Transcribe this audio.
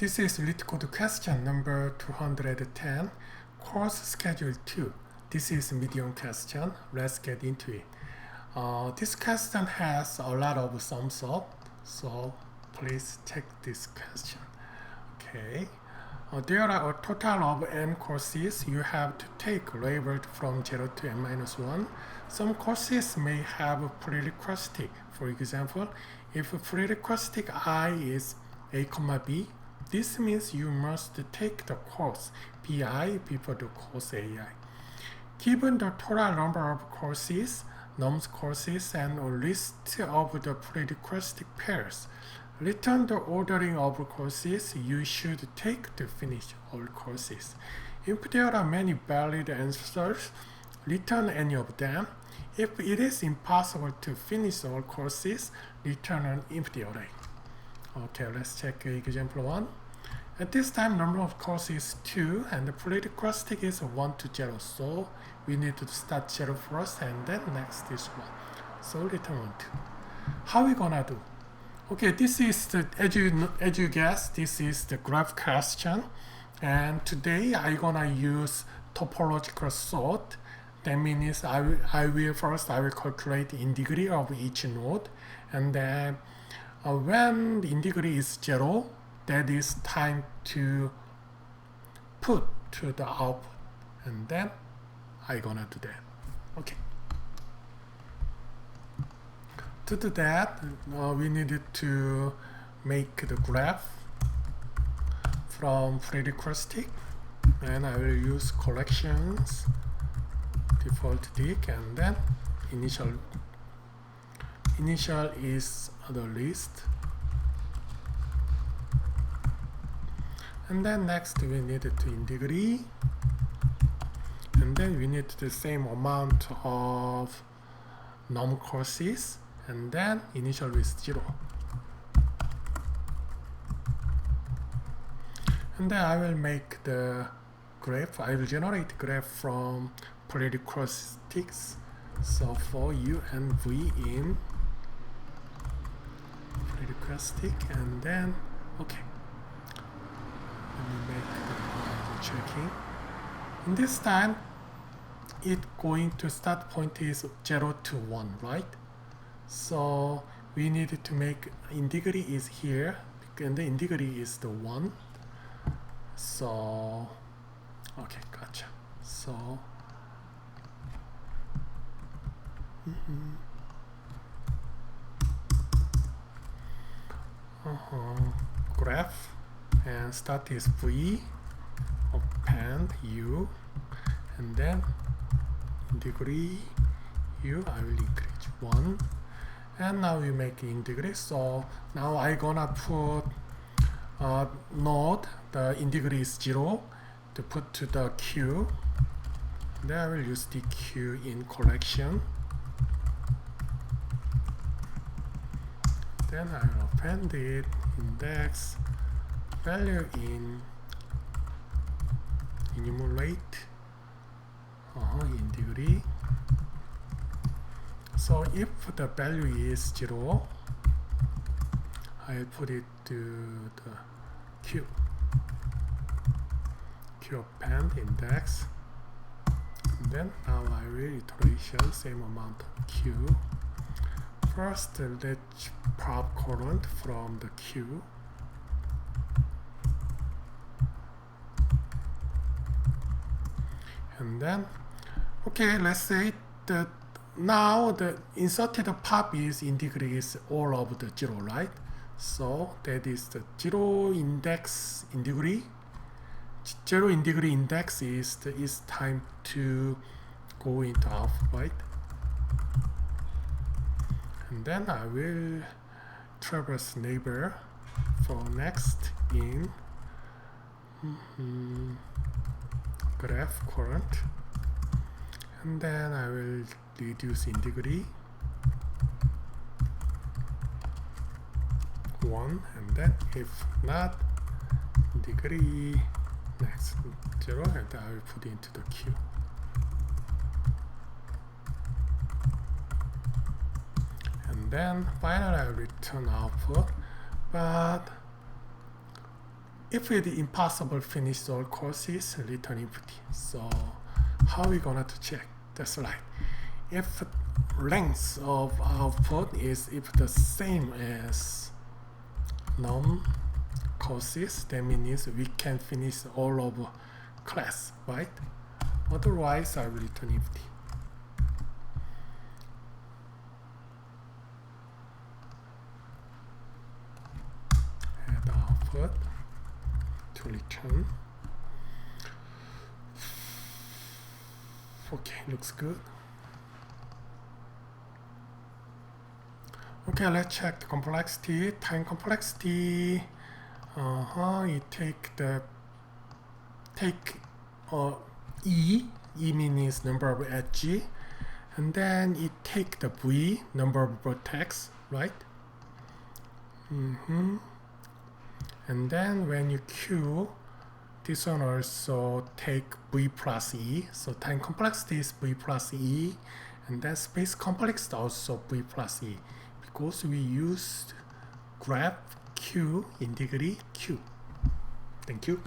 This is LeetCode question number 210, course schedule 2. This is medium question. Let's get into it. This question has a lot of sums up, so please check this question. Okay. There are a total of n courses you have to take labeled from 0 to n-1. Some courses may have a prerequisite. For example, if a prerequisite I is a, b, this means you must take the course bi before the course ai. Given the total number of courses, nums courses, and a list of the prerequisite pairs, return the ordering of courses you should take to finish all courses. If there are many valid answers, return any of them. If it is impossible to finish all courses, return an empty array. Okay, let's check example 1. At this time, number of courses is 2, and the prerequisite is 1 to 0. So we need to start 0 first, and then next is 1. So return 1, 2. How we gonna do? Okay, this is the, as you guess, this is the graph question. And today I'm gonna use topological sort. That means I will calculate in degree of each node, and then when the in degree is 0, that is time to put to the output, and then I'm gonna do that. Okay. To do that, we needed to make the graph from prerequisite, and I will use collections, default dict, and then initial is the list, and then next we need to in degree, and then we need the same amount of num courses, and then initial is 0. And then I will make the graph. I will generate graph from prerequisites. So for u and v in prerequisite, and then okay. Let me make the checking. In this time, it going to start point is 0 to 1, right? So we need to make in degree is here, and the in degree is the 1. So okay, gotcha. So graph, and start is v, append u, and then in degree u I will increase 1, and now we make in degree. So now I gonna put node, the in degree is 0, to put to the queue. Then I will use the queue in collection. Then I will append it, index, value in, enumerate, in degree. So if the value is 0, I'll put it to the queue. Queue append index. And then now I will iteration same amount of queue. First, let's pop current from the queue. And then, okay, let's say that now the inserted pop is in degree is all of the 0, right? So that is the 0 index in degree. 0 in degree index is time to go into alpha, right? And then I will traverse neighbor for next in graph current, and then I will reduce in degree 1, and then if not degree next 0, and I will put into the queue. And then finally I will return output, but if it is impossible finish all courses, return empty. So how are we gonna to check? That's right. If length of output is if the same as num courses, that means we can finish all of class, right? Otherwise, I will return empty. Add output to return. Okay, looks good. Okay, let's check the complexity. Time complexity. It take E. E means number of edge, and then it take the V, number of vertex, right? And then when you Q, this one also take V plus E. So time complexity is V plus E, and then space complexity also V plus E, because we used graph Q in degree Q. Thank you.